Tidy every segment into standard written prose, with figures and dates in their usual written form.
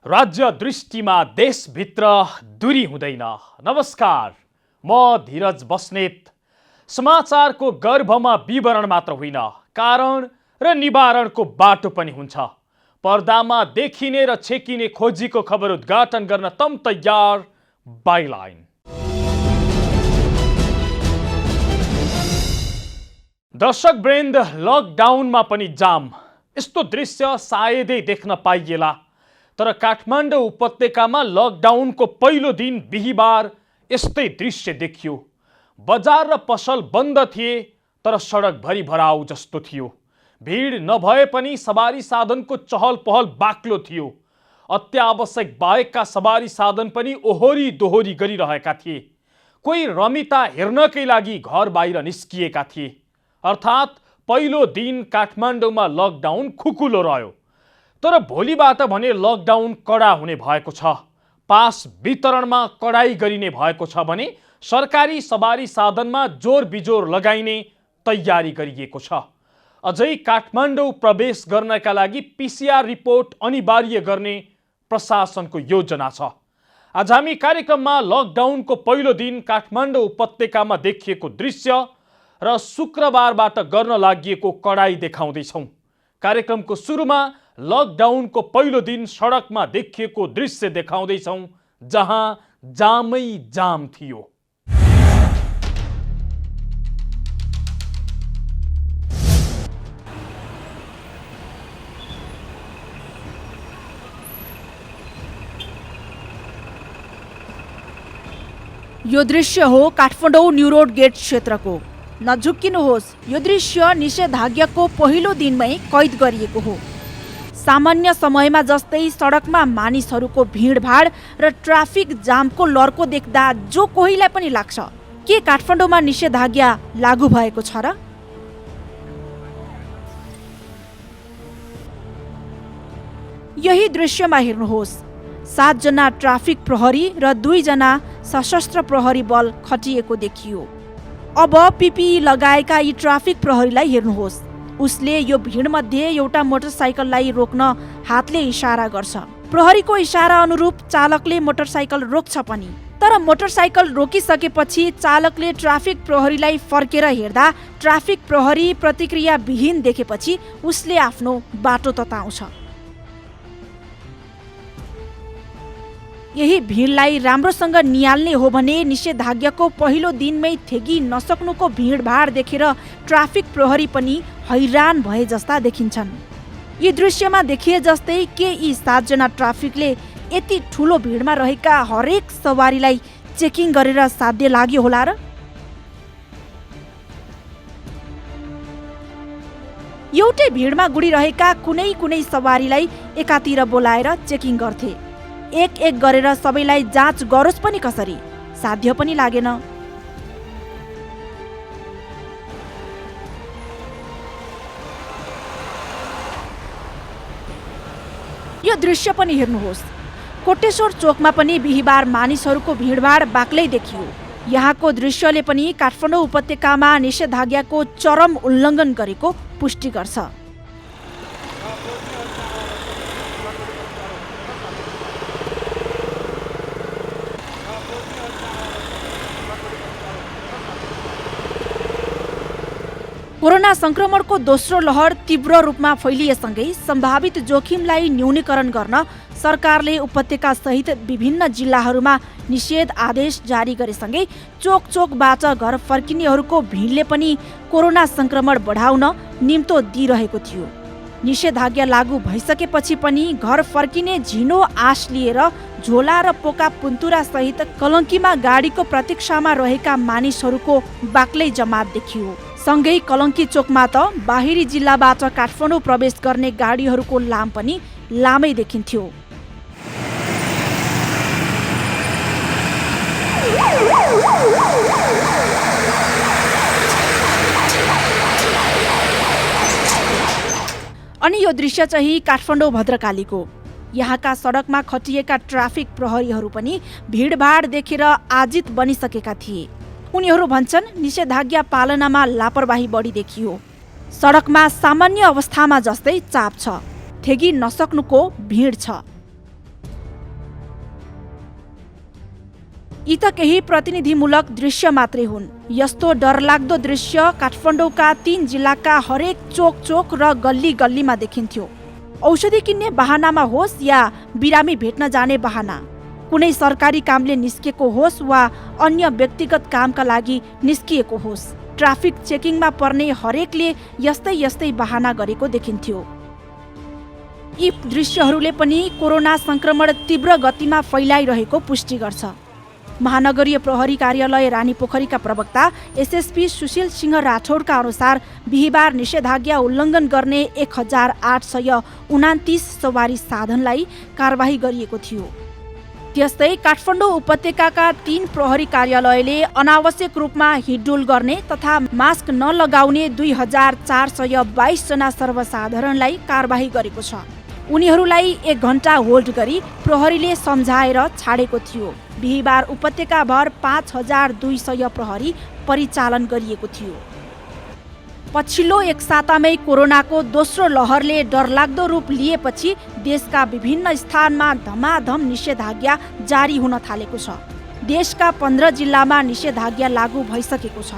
राज्य दृष्टिमा देशभित्र दूरी हुँदैन। नमस्कार, म धीरज बस्नेत। समाचारको गर्भमा विवरण मात्र होइन, कारण र निवारणको बाटो पनि हुन्छ। पर्दामा देखिने र छेकिने खोजीको खबर उद्घाटन गर्न तम तयार। बाइलाइन। दर्शक वृन्द, लकडाउनमा पनि जाम। यस्तो दृश्य सायदै देख्न पाइएला। तर काठमाडौँ उपत्यकामा लकडाउनको पहिलो दिन बिहीबार यस्तै दृश्य देखियो। बजार र पसल बन्द थिए, तर सडकभरि भराउ जस्तो थियो। भिड नभए पनि सवारी साधनको चहल पहल बाक्लो थियो। अत्यावश्यक बाहेकका सवारी साधन पनि ओहोरी दोहोरी गरिरहेका थिए। कोही रमिता हेर्नकै लागि घर बाहिर निस्किएका थिए। अर्थात् पहिलो दिन काठमाडौँमा लकडाउन खुकुलो रह्यो। तर भोलिबाट भने लकडाउन कडा हुने भएको छ। पास वितरणमा कडाई गरिने भएको छ भने सरकारी सवारी साधनमा जोर बिजोर लगाइने तयारी गरिएको छ। अझै काठमाडौँ प्रवेश गर्नका लागि PCR रिपोर्ट अनिवार्य गर्ने प्रशासनको योजना छ। आज हामी कार्यक्रममा लकडाउनको पहिलो दिन काठमाडौँ उपत्यकामा देखिएको दृश्य र शुक्रबारबाट गर्न लागि कडाई देखाउँदैछौँ। कार्यक्रमको सुरुमा लकडाउनको पहिलो दिन सडकमा देखिएको दृश्य देखाउँदैछौँ, जहाँ जामै जाम थियो। यो दृश्य हो काठमाडौँ न्यू रोड गेट क्षेत्रको। नझुक्किनुहोस्, यो दृश्य निषेधाज्ञाको पहिलो दिनमै कैद गरिएको हो। सामान्य समयमा जस्तै सडकमा मानिसहरूको भिडभाड र ट्राफिक जामको लर्को देख्दा जो कोहीलाई पनि लाग्छ, के काठमाडौँमा निषेधाज्ञा लागू भएको छ र? यही दृश्यमा हेर्नुहोस्, 7 जना ट्राफिक प्रहरी र 2 जना सशस्त्र प्रहरी बल खटिएको देखियो। अब PPE लगाएका यी ट्राफिक प्रहरीलाई हेर्नुहोस्। उसले यो भिडमध्ये एउटा मोटरसाइकललाई रोक्न हातले इशारा गर्छ। प्रहरीको इशारा अनुरूप चालकले मोटरसाइकल रोक्छ पनि। तर मोटरसाइकल रोकिसकेपछि चालकले ट्राफिक प्रहरीलाई फर्केर हेर्दा ट्राफिक प्रहरी प्रतिक्रिया विहीन देखेपछि उसले आफ्नो बाटो तताउँछ। यही भिडलाई राम्रोसँग निहाल्ने हो भने निषेधाज्ञाको पहिलो दिनमै थेगी नसक्नुको भिडभाड देखेर ट्राफिक प्रहरी पनि हैरान भए जस्ता देखिन्छन्। यी दृश्यमा देखिए जस्तै के यी 7 जना ट्राफिकले यति ठुलो भिडमा रहेका हरेक सवारीलाई चेकिङ गरेर साध्य लाग्यो होला र? एउटै भिडमा गुडिरहेका कुनै कुनै सवारीलाई एकातिर बोलाएर चेकिङ गर्थे। एक गरेर सबैलाई जाँच गरोस् पनि कसरी? साध्य पनि लागेन। यो दृश्य पनि हेर्नुहोस्, कोटेश्वर चोकमा पनि बिहीबार मानिसहरूको भिडभाड बाक्लै देखियो। यहाँको दृश्यले पनि काठमाडौँ उपत्यकामा निषेधाज्ञाको चरम उल्लङ्घन गरेको पुष्टि गर्छ। कोरोना संक्रमणको दोस्रो लहर तीव्र रूपमा फैलिएसँगै सम्भावित जोखिमलाई न्यूनीकरण गर्न सरकारले उपत्यका सहित विभिन्न जिल्लाहरूमा निषेध आदेश जारी गरेसँगै चोक चोकबाट घर फर्किनेहरूको भिडले पनि कोरोना संक्रमण बढाउन निम्तो दिइरहेको थियो। निषेधाज्ञा लागू भइसकेपछि पनि घर फर्किने झिनो आश लिएर झोला र पोका पुन्तुरा सहित कलङ्कीमा गाडीको प्रतीक्षामा रहेका मानिसहरूको बाक्लै जमात देखियो। सँगै कलङ्की चोकमा त बाहिरी जिल्लाबाट काठमाडौँ प्रवेश गर्ने गाडीहरूको लाम पनि लामै देखिन्थ्यो। अनि यो दृश्य चाहिँ काठमाडौँ भद्रकालीको। यहाँका सडकमा खटिएका ट्राफिक प्रहरीहरू पनि भिडभाड देखेर आजित बनिसकेका थिए। उनीहरू भन्छन् निषेधाज्ञा पालनामा लापरवाही बढी देखियो। सडकमा सामान्य अवस्थामा जस्तै चाप छ, थेगी नसक्नुको भिड छ। यी त केही प्रतिनिधिमूलक दृश्य मात्रै हुन्। यस्तो डरलाग्दो दृश्य काठमाडौँका 3 जिल्लाका हरेक चोक र गल्ली गल्लीमा देखिन्थ्यो। औषधि किन्ने बहानामा होस् या बिरामी भेट्न जाने बहाना, कुनै सरकारी कामले निस्केको होस् वा अन्य व्यक्तिगत कामका लागि निस्किएको होस्, ट्राफिक चेकिङमा पर्ने हरेकले यस्तै बहाना गरेको देखिन्थ्यो। यी दृश्यहरूले पनि कोरोना संक्रमण तीव्र गतिमा फैलाइरहेको पुष्टि गर्छ। महानगरीय प्रहरी कार्यालय रानीपोखरीका प्रवक्ता एसएसपी सुशील सिंह राठौडका अनुसार बिहिबार निषेधाज्ञा उल्लङ्घन गर्ने 1829 सवारी साधनलाई कारबाही गरिएको थियो। त्यस्तै काठमाडौँ उपत्यकाका 3 प्रहरी कार्यालयले अनावश्यक रूपमा हिडडुल गर्ने तथा मास्क नलगाउने 2422 जना सर्वसाधारणलाई कारबाही गरेको छ। उनीहरूलाई 1 घण्टा होल्ड गरी प्रहरीले सम्झाएर छाडेको थियो। बिहिबार उपत्यकाभर 5200 प्रहरी परिचालन गरिएको थियो। पछिल्लो 1 सातामै कोरोनाको दोस्रो लहरले डरलाग्दो रूप लिएपछि देशका विभिन्न स्थानमा धमाधम निषेधाज्ञा जारी हुन थालेको छ। देशका 15 जिल्लामा निषेधाज्ञा लागू भइसकेको छ।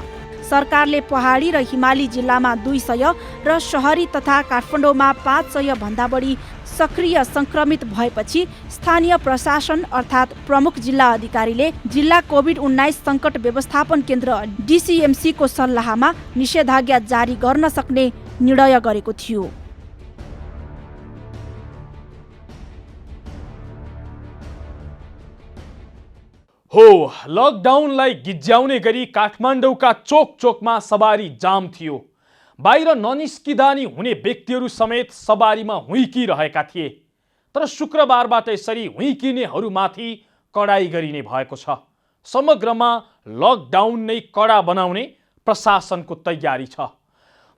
सरकारले पहाडी र हिमाली जिल्लामा 200 र शहरी तथा काठमाडौँमा 500 भन्दा बढी सक्रिय संक्रमित भएपछि स्थानीय प्रशासन अर्थात् प्रमुख जिल्ला अधिकारीले जिल्ला कोभिड-19 सङ्कट व्यवस्थापन केन्द्र DCMC को सल्लाहमा निषेधाज्ञा जारी गर्न सक्ने निर्णय गरेको थियो। हो, लकडाउनलाई गिज्याउने गरी काठमाडौँका चोकमा सवारी जाम थियो। बाहिर ननिस्किँदा नि हुने व्यक्तिहरू समेत सवारीमा हुइकिरहेका थिए। तर शुक्रबारबाट यसरी हुइकिनेहरूमाथि कडाई गरिने भएको छ। समग्रमा लकडाउन नै कडा बनाउने प्रशासनको तयारी छ।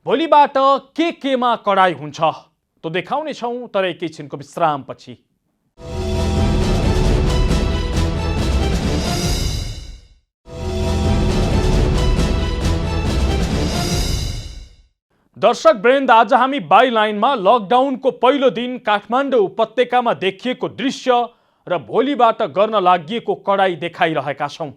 भोलिबाट केमा कडाई हुन्छ त देखाउनेछौँ, तर एकैछिनको विश्रामपछि। दर्शक वृन्द, आज हामी बाइलाइनमा लकडाउनको पहिलो दिन काठमाडौँ उपत्यकामा देखिएको दृश्य र भोलिबाट गर्न लागि कडाई देखाइरहेका छौँ।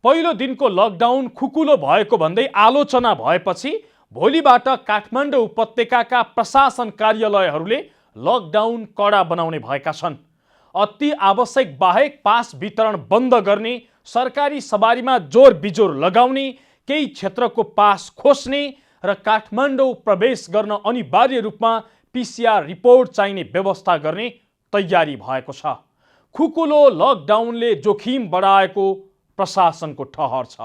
पहिलो दिनको लकडाउन खुकुलो भएको भन्दै आलोचना भएपछि भोलिबाट काठमाडौँ उपत्यकाका प्रशासन कार्यालयहरूले लकडाउन कडा बनाउने भएका छन्। अति आवश्यक बाहेक पास वितरण बन्द गर्ने, सरकारी सवारीमा जोर बिजोर लगाउने, केही क्षेत्रको पास खोस्ने र काठमाडौँ प्रवेश गर्न अनिवार्य रूपमा PCR रिपोर्ट चाहिने व्यवस्था गर्ने तयारी भएको छ। खुकुलो लकडाउनले जोखिम बढाएको प्रशासनको ठहर छ।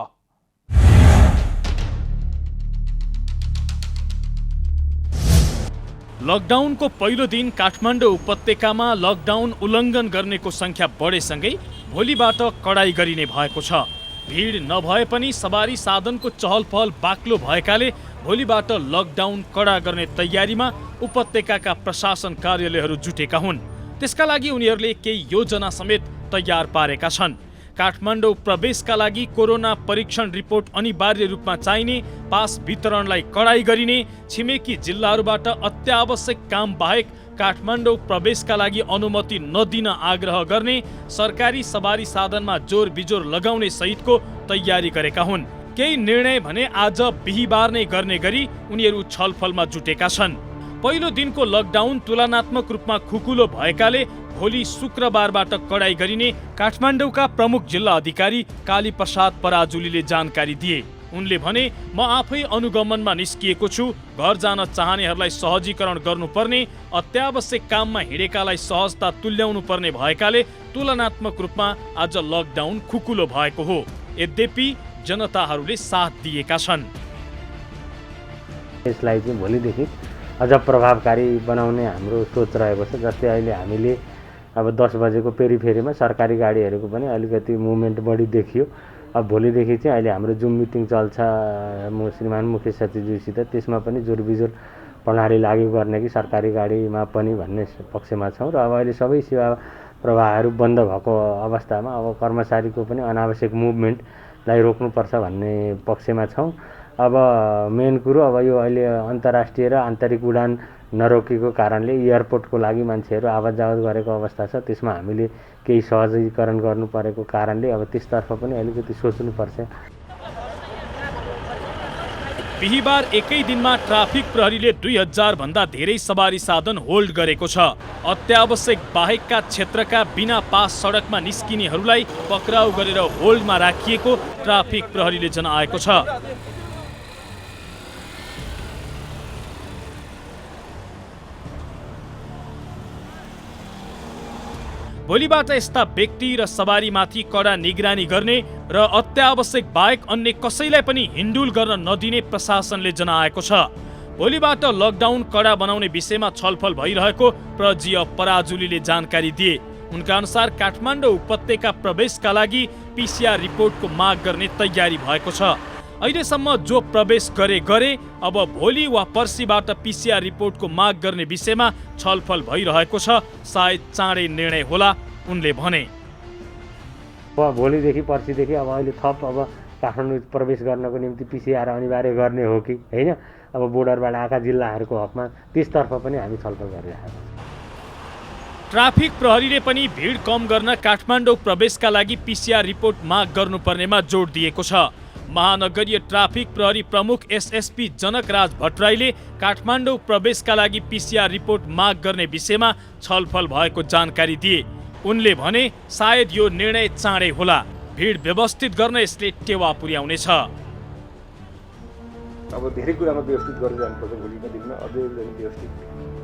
लकडाउनको पहिलो दिन काठमाडौँ उपत्यकामा लकडाउन उल्लङ्घन गर्नेको संख्या बढेसँगै भोलिबाट कडाई गरिने भएको छ। भिड नभए पनि सवारी साधनको चहलपहल बाक्लो भएकाले भोलिबाट लकडाउन कडा गर्ने तयारीमा उपत्यकाका प्रशासन कार्यालयहरू जुटेका हुन्। त्यसका लागि उनीहरूले केही योजना समेत तयार पारेका छन्। काठमाडौँ प्रवेशका लागि कोरोना परीक्षण रिपोर्ट अनिवार्य रूपमा चाहिने, पास वितरणलाई कडाई गरिने, छिमेकी जिल्लाहरूबाट अत्यावश्यक काम बाहेक काठमाडौँ प्रवेशका लागि अनुमति नदिन आग्रह गर्ने, सरकारी सवारी साधनमा जोर बिजोर लगाउने सहितको तयारी गरेका हुन्। केही निर्णय भने आज बिहिबार नै गर्ने गरी उनीहरू छलफलमा जुटेका छन्। पहिलो दिनको लकडाउन तुलनात्मक रूपमा खुकुलो भएकाले भोलि शुक्रबारबाट कडाई गरिने काठमाडौँका प्रमुख जिल्ला अधिकारी कालीप्रसाद पराजुलीले जानकारी दिए। उनले भने, म आफै अनुगमनमा निस्किएको छु। घर जान चाहनेहरूलाई सहजीकरण गर्नुपर्ने, अत्यावश्यक काममा हिँडेकालाई सहजता तुल्याउनु पर्ने भएकाले तुलनात्मक रूपमा आज लकडाउन खुकुलो भएको हो। यद्यपि जनताहरूले साथ दिएका छन्। यसलाई चाहिँ भोलिदेखि अझ प्रभावकारी बनाउने हाम्रो सोच रहेको छ। जस्तै अहिले हामीले अब 10 बजेको पेरिफेरीमा सरकारी गाडीहरूको पनि अलिकति मुभमेन्ट बढी देखियो। अब भोलिदेखि चाहिँ अहिले हाम्रो जुम मिटिङ चल्छ श्रीमान मुख्य सचिवज्यूसित, त्यसमा पनि जोरबिजोर प्रणाली लागू गर्ने कि सरकारी गाडीमा पनि भन्ने पक्षमा छौँ। र अब अहिले सबै सेवा प्रवाहहरू बन्द भएको अवस्थामा अब कर्मचारीको पनि अनावश्यक मुभमेन्टलाई रोक्नुपर्छ भन्ने पक्षमा छौँ। अब मेन कुरो अब यो अहिले अन्तर्राष्ट्रिय र आन्तरिक उडान नरोकेको कारणले एयरपोर्टको लागि मान्छेहरू आवत जावत गरेको अवस्था छ। त्यसमा हामीले केही सहजीकरण गर्नु परेको कारणले अब त्यसतर्फ पनि अलिकति सोच्नुपर्छ। बिहीबार एकै दिनमा ट्राफिक प्रहरीले 2000 भन्दा धेरै सवारी साधन होल्ड गरेको छ। अत्यावश्यक बाहेकका क्षेत्रका बिना पास सडकमा निस्किनेहरूलाई पक्राउ गरेर होल्डमा राखिएको ट्राफिक प्रहरीले जनाएको छ। भोलिबाट यस्ता व्यक्ति र सवारीमाथि कडा निगरानी गर्ने र अत्यावश्यक बाहेक अन्य कसैलाई पनि हिन्डुल गर्न नदिने प्रशासनले जनाएको छ। भोलिबाट लकडाउन कडा बनाउने विषयमा छलफल भइरहेको प्रजीय पराजुलीले जानकारी दिए। उनका अनुसार काठमाडौँ उपत्यका प्रवेशका लागि PCR रिपोर्टको माग गर्ने तयारी भएको छ। अहिलेसम्म जो प्रवेश गरे अब भोलि वा पर्सिबाट PCR रिपोर्टको माग गर्ने विषयमा छलफल भइरहेको छ। सायद चाँडै निर्णय होला उनले भने। भोलिदेखि पर्सिदेखि अब अहिले थप अब काठमाडौँ प्रवेश गर्नको निम्ति PCR अनिवार्य गर्ने हो कि होइन, अब बोर्डरबाट आएका जिल्लाहरूको हकमा त्यसतर्फ पनि हामी छलफल गरिरहेका छौँ। ट्राफिक प्रहरीले पनि भिड कम गर्न काठमाडौँ प्रवेशका लागि PCR रिपोर्ट माग गर्नुपर्नेमा जोड दिएको छ। महानगरीय ट्राफिक प्रहरी प्रमुख SSP जनकराज भट्टराईले काठमाडौँ प्रवेशका लागि PCR रिपोर्ट माग गर्ने विषयमा छलफल भएको जानकारी दिए। उनले भने सायद यो निर्णय चाँडै होला। भिड व्यवस्थित गर्न यसले टेवा पुर्याउनेछ। अब धेरै कुरामा व्यवस्थित गरेर जानुपर्छ। भोलिका दिनमा अझै व्यवस्थित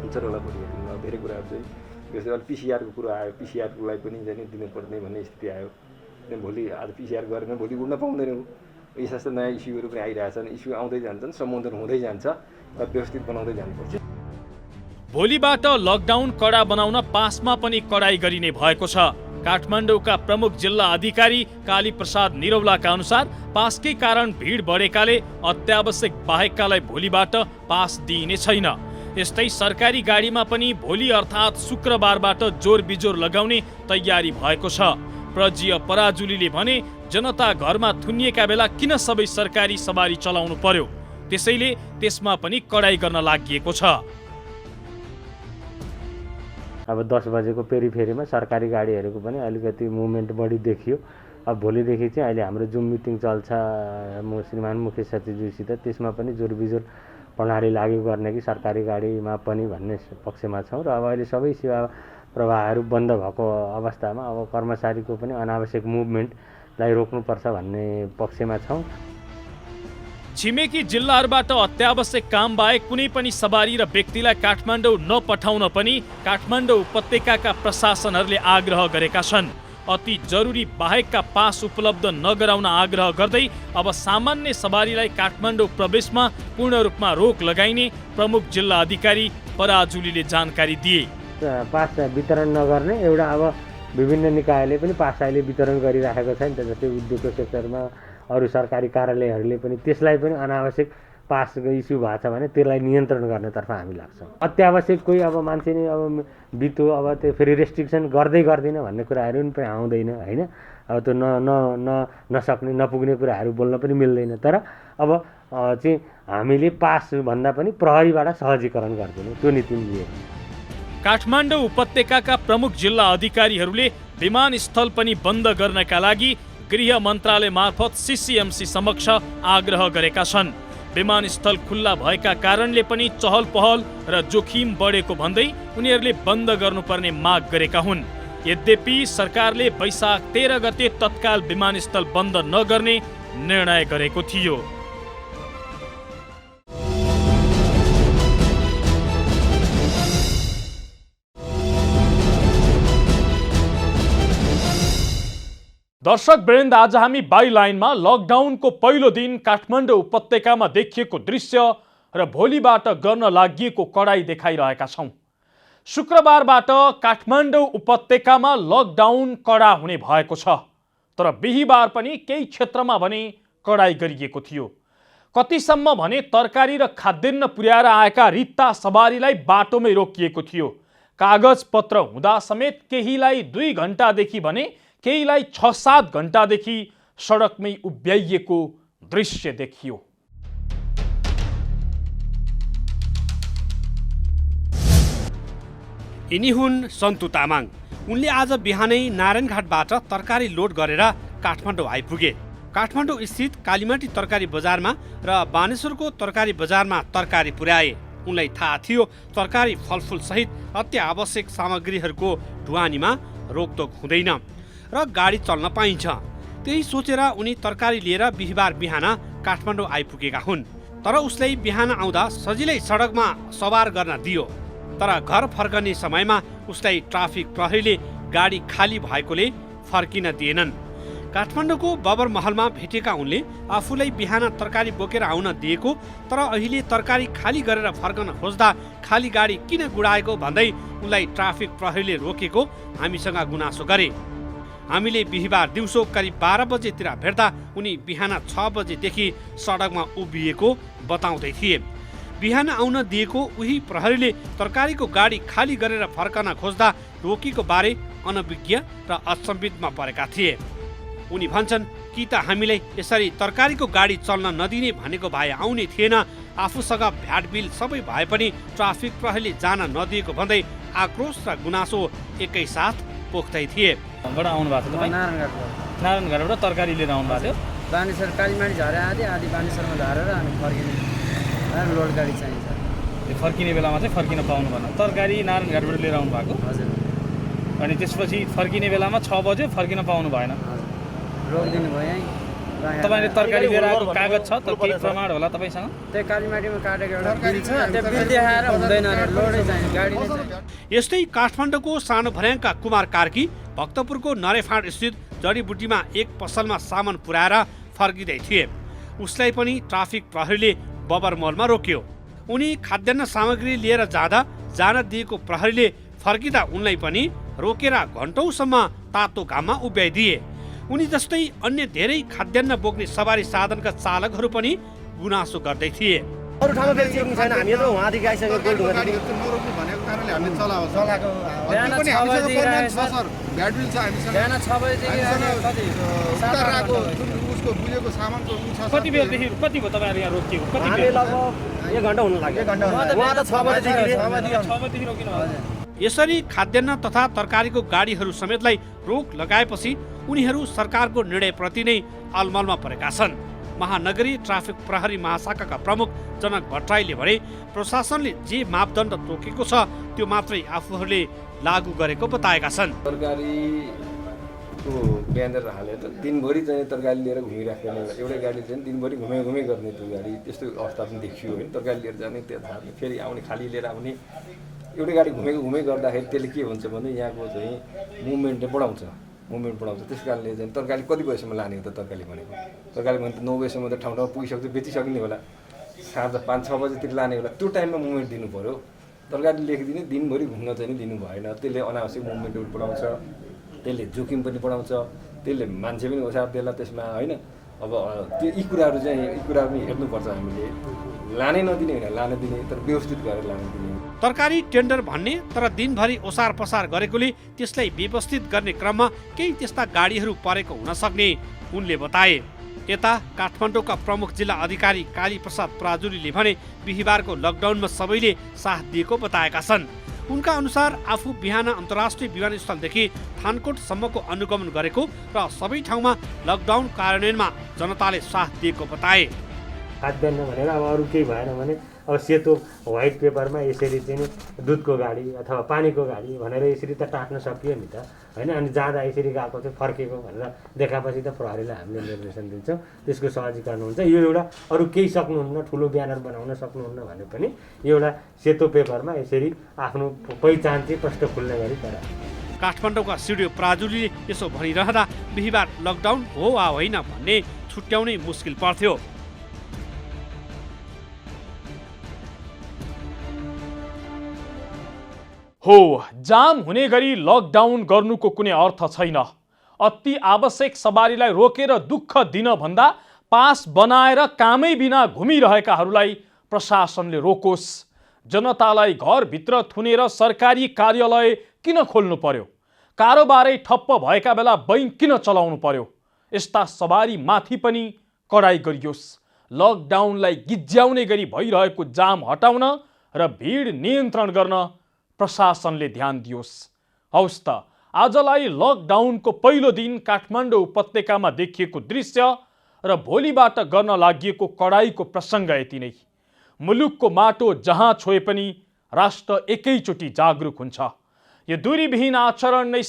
हुन्छ होला। भोलिका दिनमा धेरै कुराहरू चाहिँ व्यवस्थित PCR को कुरा आयो। PCR को लागि पनि जाने दिनुपर्ने भन्ने स्थिति आयो। भोलि आज PCR गरेन भोलि उड्न पाउँदैनौँ। यस्ता नयाँ इस्युहरू पनि आइरहेछन्। इस्यु आउँदै जान्छन्, सम्बोधन हुँदै जान्छ र व्यवस्थित बनाउँदै जानुपर्छ। भोलिबाट लकडाउन कडा बनाउन पासमा पनि कडाई गरिने भएको छ। काठमाडौँका प्रमुख जिल्ला अधिकारी काली प्रसाद निरौलाका अनुसार पासकै कारण भिड बढेकाले अत्यावश्यक बाहेककालाई भोलिबाट पास दिइने छैन। यस्तै सरकारी गाडीमा पनि भोलि अर्थात् शुक्रबारबाट जोर बिजोर लगाउने तयारी भएको छ। प्रजीय पराजुलीले भने जनता घरमा थुनिएका बेला किन सबै सरकारी सवारी चलाउनु पर्यो, त्यसैले त्यसमा पनि कडाई गर्न लागि छ। अब 10 बजेको पेरिफेरीमा सरकारी गाडीहरूको पनि अलिकति मुभमेन्ट बढी देखियो। अब भोलिदेखि चाहिँ अहिले हाम्रो जुम मिटिङ चल्छ श्रीमान मुख्य सचिवज्यूसित, त्यसमा पनि जोरबिजोर प्रणाली लागू गर्ने कि सरकारी गाडीमा पनि भन्ने पक्षमा छौँ। र अब अहिले सबै सेवा प्रवाहहरू बन्द भएको अवस्थामा अब कर्मचारीको पनि अनावश्यक मुभमेन्टलाई रोक्नुपर्छ भन्ने पक्षमा छौँ। छिमेकी जिल्लाहरूबाट अत्यावश्यक काम बाहेक कुनै पनि सवारी र व्यक्तिलाई काठमाडौँ नपठाउन पनि काठमाडौँ उपत्यकाका प्रशासनहरूले आग्रह गरेका छन्। अति जरुरी बाहेकका पास उपलब्ध नगराउन आग्रह गर्दै अब सामान्य सवारीलाई काठमाडौँ प्रवेशमा पूर्ण रूपमा रोक लगाइने प्रमुख जिल्ला अधिकारी पराजुलीले जानकारी दिए। पास वितरण नगर्ने एउटा अब विभिन्न निकायले पनि पास अहिले वितरण गरिराखेको छ नि त। जस्तै उद्योगको सेक्टरमा अरू सरकारी कार्यालयहरूले पनि त्यसलाई पनि अनावश्यक पासको इस्यु भएको छ भने त्यसलाई नियन्त्रण गर्नेतर्फ हामी लाग्छौँ। अत्यावश्यक कोही अब मान्छे नै अब बित्यो अब त्यो फेरि रेस्ट्रिक्सन गर्दैन भन्ने कुराहरू पनि आउँदैन होइन। अब त्यो नसक्ने नपुग्ने कुराहरू बोल्न पनि मिल्दैन। तर अब चाहिँ हामीले पासभन्दा पनि प्रहरीबाट सहजीकरण गर्दैनौँ, त्यो नीति लिएको। काठमाडौँ उपत्यकाका प्रमुख जिल्ला अधिकारीहरूले विमानस्थल पनि बन्द गर्नका लागि गृह मन्त्रालय मार्फत CCMC समक्ष आग्रह गरेका छन्। विमानस्थल खुल्ला भएका कारणले पनि चहल पहल र जोखिम बढेको भन्दै उनीहरूले बन्द गर्नुपर्ने माग गरेका हुन्। यद्यपि सरकारले वैशाख 13 गते तत्काल विमानस्थल बन्द नगर्ने निर्णय गरेको थियो। दर्शक वृन्द, आज हामी बाइलाइनमा लकडाउनको पहिलो दिन काठमाडौँ उपत्यकामा देखिएको दृश्य र भोलिबाट गर्न लागि कडाई देखाइरहेका छौँ। शुक्रबारबाट काठमाडौँ उपत्यकामा लकडाउन कडा हुने भएको छ, तर बिहीबार पनि केही क्षेत्रमा भने कडाई गरिएको थियो। कतिसम्म भने तरकारी र खाद्यान्न पुर्याएर आएका रित्ता सवारीलाई बाटोमै रोकिएको थियो। कागज पत्र हुँदा समेत केहीलाई 2 घण्टादेखि भने केहीलाई 6-7 घण्टादेखि सडकमै उभ्याइएको दृश्य देखियो। यिनी हुन् सन्तु तामाङ। उनले आज बिहानै नारायणघाटबाट तरकारी लोड गरेर काठमाडौँ आइपुगे। काठमाडौँ स्थित कालीमाटी तरकारी बजारमा र बानेश्वरको तरकारी बजारमा तरकारी पुर्याए। उनलाई थाहा थियो तरकारी फलफुल सहित अत्यावश्यक सामग्रीहरूको ढुवानीमा रोकटोक हुँदैन र गाडी चल्न पाइन्छ। त्यही सोचेर उनी तरकारी लिएर बिहिबार बिहान काठमाडौँ आइपुगेका हुन्। तर उसलाई बिहान आउँदा सजिलै सडकमा सवार गर्न दियो। तर घर फर्कने समयमा उसलाई ट्राफिक प्रहरीले गाडी खाली भएकोले फर्किन दिएनन्। काठमाडौँको बबर महलमा भेटेका उनले आफूलाई बिहान तरकारी बोकेर आउन दिएको, तर अहिले तरकारी खाली गरेर फर्कन खोज्दा खाली गाडी किन गुडाएको भन्दै उनलाई ट्राफिक प्रहरीले रोकेको हामीसँग गुनासो गरे। हामीले बिहिबार दिउँसो करिब 12 बजेतिर भेट्दा उनी बिहान 6 बजेदेखि सडकमा उभिएको बताउँदै थिए। बिहान आउन दिएको उही प्रहरीले तरकारीको गाडी खाली गरेर फर्कन खोज्दा रोकेको बारे अनभिज्ञ र अचम्बितमा परेका थिए। उनी भन्छन् कि त हामीलाई यसरी तरकारीको गाडी चल्न नदिने भनेको भए आउने थिएन, आफूसँग भ्याट बिल सबै भए पनि ट्राफिक प्रहरीले जान नदिएको भन्दै आक्रोश र गुनासो एकैसाथ पोख्दै थिए। बाट आउनु भएको थियो तपाईँ? नारायणघाटबाट तरकारी लिएर आउनु भएको थियो? बानेश्वर कालीमाटी झरे आधी बानेश्वरमा झरेर अनि फर्किने लोड गाडी चाहिन्छ। फर्किने बेलामा चाहिँ फर्किन पाउनु भएन। तरकारी नारायणघाटबाट लिएर आउनु भएको? हजुर। अनि त्यसपछि फर्किने बेलामा 6 बज्यो, फर्किन पाउनु भएन? रोकिदिनु भयो यहीँ। तपाईँले तरकारी लिएर आएको कागज छ त, केही प्रमाण होला तपाईँसँग? त्यही कालीमाटीमा काटेको एउटा बिल छ, त्यो बिल देखाएर हुँदैन, लोडै चाहिन्छ, गाडी नै चाहिन्छ। यस्तै काठमाडौँको सानो भर्याङका कुमार कार्की भक्तपुरको नरेफाँड स्थित जडीबुटीमा एक पसलमा सामान पुर्याएर फर्किँदै थिए। उसलाई पनि ट्राफिक प्रहरीले बबर मलमा रोक्यो। उनी खाद्यान्न सामग्री लिएर जाँदा जान दिएको प्रहरीले फर्किँदा उनलाई पनि रोकेर घन्टौँसम्म तातो घाममा उभ्याइदिए। उनी जस्तै अन्य धेरै खाद्यान्न बोक्ने सवारी साधनका चालकहरू पनि गुनासो गर्दै थिए। अरू ठाउँमा बेल रोक्नु छैन, हामी त वहाँदेखि आइसकेको गोल्ड गाडी नरोक्नु भनेको कारणले हामीले चलाएको चलाएको बिहान 6 बजेदेखि सर भ्याट बिल छ हामीसँग। बिहान 6 बजेदेखि कति उतारको जुन उसको बुझेको सामानको उ छ। कति बेलदेखि कति भयो तपाईँहरू यहाँ रोकिएको? कति हामी बेल? लगभग 1 घण्टा हुन लाग्यो। 1 घण्टा उहाँ त 6 बजेदेखि 6 बजेदेखि रोकिनु भयो। यसरी खाद्यान्न तथा तरकारीको गाडीहरू समेतलाई रोक लगाएपछि उनीहरू सरकारको निर्णयप्रति नै अलमलमा परेका छन्। महानगरीय ट्राफिक प्रहरी महाशाखाका प्रमुख जनक भट्टराईले भने प्रशासनले जे मापदण्ड तोकेको छ त्यो मात्रै आफूहरूले लागू गरेको बताएका छन्। तरकारीको ब्यानर हालेर दिनभरि चाहिँ तरकारी लिएर घुमिराख्ने एउटै गाडी चाहिँ दिनभरि घुमे गर्ने त्यो गाडी, त्यस्तो अवस्था पनि देखियो होइन। तरकारी लिएर जाने त्यहाँ फेरि आउने, खाली लिएर आउने, एउटै गाडी घुमे गर्दाखेरि त्यसले के हुन्छ भने यहाँको चाहिँ मुभमेन्टले बढाउँछ। त्यस कारणले चाहिँ तरकारी कति बजीसम्म लाने हो त? तरकारी भने त 9 बजीसम्म त ठाउँ पुगिसक्छ, बेचिसक्ने होला। साँझ 5-6 बजीतिर लाने होला, त्यो टाइममा मुभमेन्ट दिनु पर्यो। तरकारी लेखिदिने दिनभरि घुम्न चाहिँ दिनु भएन। त्यसले अनावश्यक मुभमेन्ट बढाउँछ, त्यसले जोखिम पनि बढाउँछ, त्यसले मान्छे पनि होसार देला त्यसमा होइन। अब त्यो यी कुराहरू पनि हेर्नुपर्छ हामीले। लानै नदिने होइन, लान दिने, तर व्यवस्थित गरेर लान दिने। तरकारी टेन्डर भन्ने तर दिनभरि ओसार पसार गरेकोले त्यसलाई व्यवस्थित गर्ने क्रममा केही त्यस्ता गाडीहरू परेको हुन सक्ने उनले बताए। यता काठमाडौँका प्रमुख जिल्ला अधिकारी काली प्रसाद पराजुलीले भने बिहिबारको लकडाउनमा सबैले साथ दिएको बताएका छन्। उनका अनुसार आफू बिहान अन्तर्राष्ट्रिय विमानस्थलदेखि थानकोटसम्मको अनुगमन गरेको र सबै ठाउँमा लकडाउन कार्यान्वयनमा जनताले साथ दिएको बताए। खाद्यान्न भनेर अब अरू केही भएन भने अब सेतो व्हाइट पेपरमा यसरी चाहिँ दुधको गाडी अथवा पानीको गाडी भनेर यसरी त टाट्न सकियो नि त होइन। अनि जाँदा यसरी गएको चाहिँ फर्केको भनेर देखाएपछि त प्रहरीलाई हामीले निर्देशन दिन्छौँ, त्यसको सहजीकरण हुन्छ। यो एउटा अरू केही सक्नुहुन्न, ठुलो ब्यानर बनाउन सक्नुहुन्न भने पनि एउटा सेतो पेपरमा यसरी आफ्नो पहिचान चाहिँ प्रष्ट खुल्ने गरी तर। काठमाडौँका सिडिओ पराजुलीले यसो भनिरहँदा बिहिबार लकडाउन हो वा होइन भन्ने छुट्याउनै मुस्किल पर्थ्यो। हो, जाम हुने गरी लकडाउन गर्नुको कुनै अर्थ छैन। अति आवश्यक सवारीलाई रोकेर दुःख दिन भन्दा पास बनाएर कामै बिना घुमिरहेकाहरूलाई प्रशासनले रोकोस्। जनतालाई घरभित्र थुनेर सरकारी कार्यालय किन खोल्नु पर्यो? कारोबारै ठप्प भएका बेला बैंक किन चलाउनु पर्यो? यस्ता सवारी माथि पनि कडाई गरियोस्। लकडाउनलाई गिज्याउने गरी भइरहेको जाम हटाउन र भिड नियन्त्रण गर्न प्रशासनले ध्यान दियोस्। हौस् त, आजलाई लकडाउनको पहिलो दिन काठमाडौँ उपत्यकामा देखिएको दृश्य र भोलिबाट गर्न लागिएको कडाईको प्रसङ्ग यति नै। मुलुकको माटो जहाँ छोए पनि राष्ट्र एकैचोटि जागरुक हुन्छ। यो दूरीविहीन आचरण नै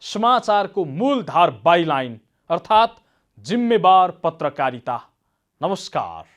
समाचारको मूलधार बाइलाइन अर्थात् जिम्मेवार पत्रकारिता। नमस्कार।